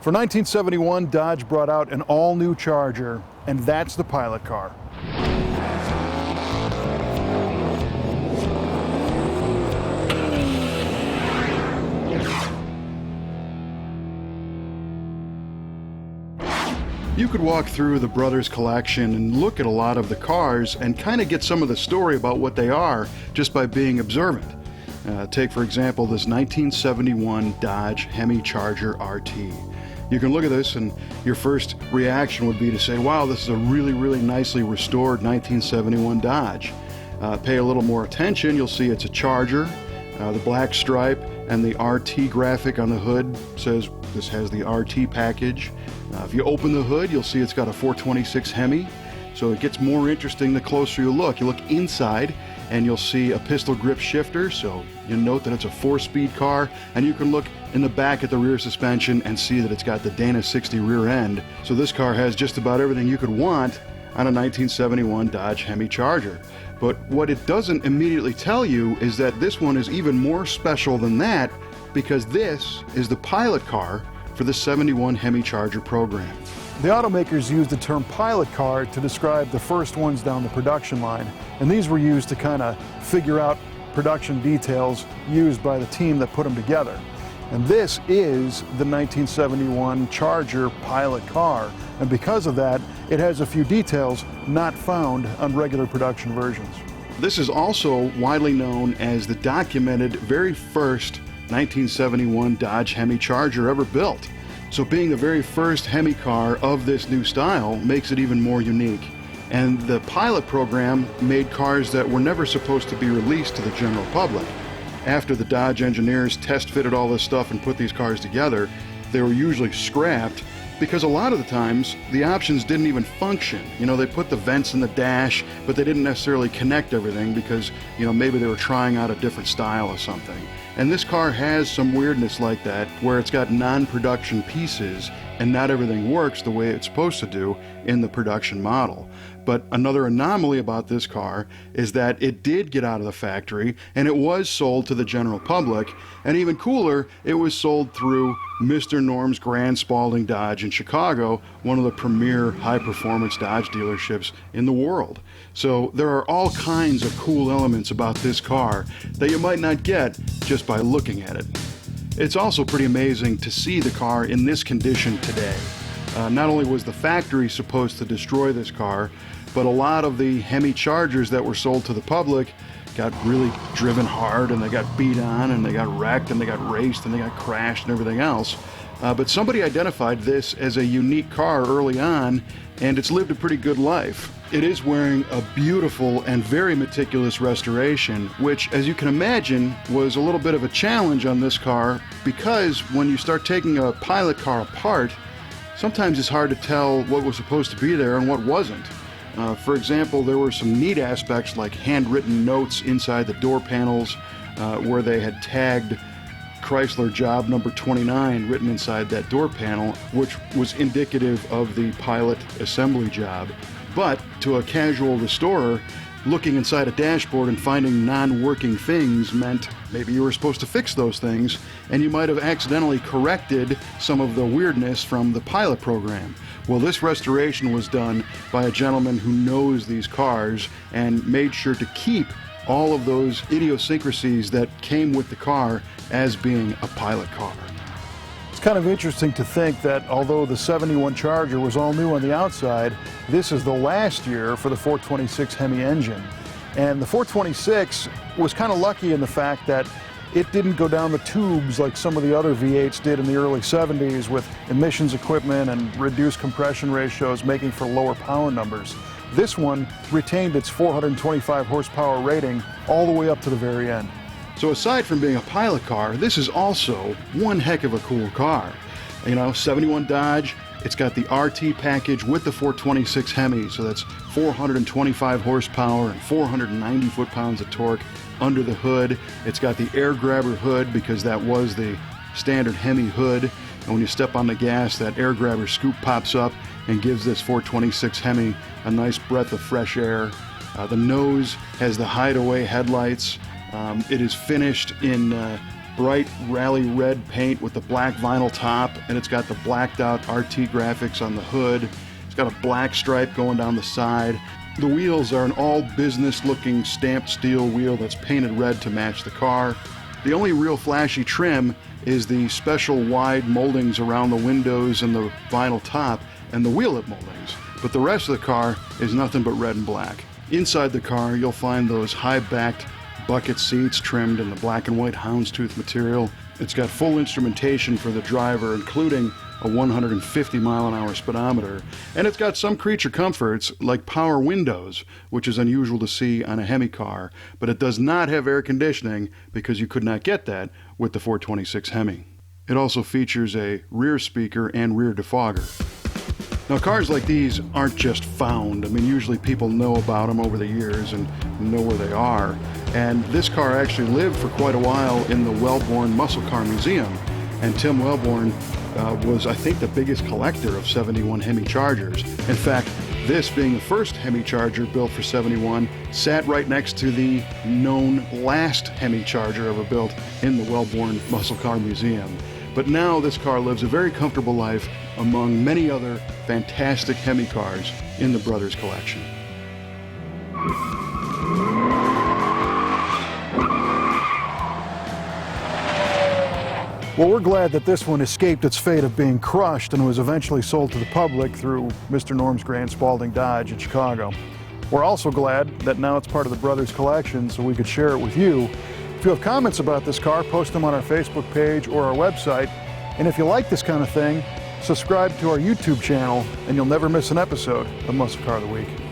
For 1971, Dodge brought out an all-new Charger, and that's the pilot car. You could walk through the brothers' collection and look at a lot of the cars and kind of get some of the story about what they are just by being observant. Take, for example, this 1971 Dodge Hemi Charger RT. You can look at this and your first reaction would be to say, wow, this is a really, really nicely restored 1971 Dodge. Pay a little more attention, you'll see it's a Charger. The black stripe and the RT graphic on the hood says this has the RT package. If you open the hood, you'll see it's got a 426 Hemi. So it gets more interesting the closer you look. You look inside and you'll see a pistol grip shifter, so you'll note that it's a 4-speed car, and you can look in the back at the rear suspension and see that it's got the Dana 60 rear end. So this car has just about everything you could want on a 1971 Dodge Hemi Charger. But what it doesn't immediately tell you is that this one is even more special than that, because this is the pilot car for the 71 Hemi Charger program. The automakers used the term pilot car to describe the first ones down the production line, and these were used to kind of figure out production details used by the team that put them together. And this is the 1971 Charger pilot car, and because of that, it has a few details not found on regular production versions. This is also widely known as the documented very first 1971 Dodge Hemi Charger ever built. So being the very first Hemi car of this new style makes it even more unique. And the pilot program made cars that were never supposed to be released to the general public. After the Dodge engineers test fitted all this stuff and put these cars together, they were usually scrapped because a lot of the times the options didn't even function. You know, they put the vents in the dash, but they didn't necessarily connect everything because, you know, maybe they were trying out a different style or something. And this car has some weirdness like that, where it's got non-production pieces and not everything works the way it's supposed to do in the production model. But another anomaly about this car is that it did get out of the factory and it was sold to the general public, and even cooler, it was sold through Mr. Norm's Grand Spalding Dodge in Chicago, one of the premier high-performance Dodge dealerships in the world. So there are all kinds of cool elements about this car that you might not get just by looking at it. It's also pretty amazing to see the car in this condition today. Not only was the factory supposed to destroy this car, but a lot of the Hemi Chargers that were sold to the public got really driven hard, and they got beat on, and they got wrecked, and they got raced, and they got crashed and everything else. But somebody identified this as a unique car early on, and it's lived a pretty good life. It is wearing a beautiful and very meticulous restoration, which, as you can imagine, was a little bit of a challenge on this car, because when you start taking a pilot car apart, sometimes it's hard to tell what was supposed to be there and what wasn't. For example, there were some neat aspects like handwritten notes inside the door panels where they had tagged Chrysler job number 29 written inside that door panel, which was indicative of the pilot assembly job. But to a casual restorer, looking inside a dashboard and finding non-working things meant maybe you were supposed to fix those things, and you might have accidentally corrected some of the weirdness from the pilot program. Well, this restoration was done by a gentleman who knows these cars and made sure to keep all of those idiosyncrasies that came with the car as being a pilot car. It's kind of interesting to think that although the 71 Charger was all new on the outside, this is the last year for the 426 Hemi engine. And the 426 was kind of lucky in the fact that it didn't go down the tubes like some of the other V8s did in the early 70s with emissions equipment and reduced compression ratios making for lower power numbers. This one retained its 425 horsepower rating all the way up to the very end. So aside from being a pilot car, this is also one heck of a cool car. You know, 71 Dodge, it's got the RT package with the 426 Hemi, so that's 425 horsepower and 490 foot-pounds of torque under the hood. It's got the air grabber hood because that was the standard Hemi hood, and when you step on the gas, that air grabber scoop pops up and gives this 426 Hemi a nice breath of fresh air. The nose has the hideaway headlights. It is finished in bright rally red paint with the black vinyl top, and it's got the blacked out RT graphics on the hood. It's got a black stripe going down the side. The wheels are an all business looking stamped steel wheel that's painted red to match the car. The only real flashy trim is the special wide moldings around the windows and the vinyl top and the wheel lip moldings. But the rest of the car is nothing but red and black. Inside the car, you'll find those high-backed bucket seats trimmed in the black and white houndstooth material. It's got full instrumentation for the driver, including a 150-mile-an-hour speedometer. And it's got some creature comforts like power windows, which is unusual to see on a Hemi car. But it does not have air conditioning because you could not get that with the 426 Hemi. It also features a rear speaker and rear defogger. Now, cars like these aren't just found. I mean, usually people know about them over the years and know where they are. And this car actually lived for quite a while in the Wellborn Muscle Car Museum. And Tim Wellborn was, I think, the biggest collector of 71 Hemi Chargers. In fact, this being the first Hemi Charger built for 71, sat right next to the known last Hemi Charger ever built in the Wellborn Muscle Car Museum. But now this car lives a very comfortable life among many other fantastic Hemi cars in the Brothers collection. Well, we're glad that this one escaped its fate of being crushed and was eventually sold to the public through Mr. Norm's Grand Spalding Dodge in Chicago. We're also glad that now it's part of the Brothers collection so we could share it with you. If you have comments about this car, post them on our Facebook page or our website. And if you like this kind of thing, subscribe to our YouTube channel and you'll never miss an episode of Muscle Car of the Week.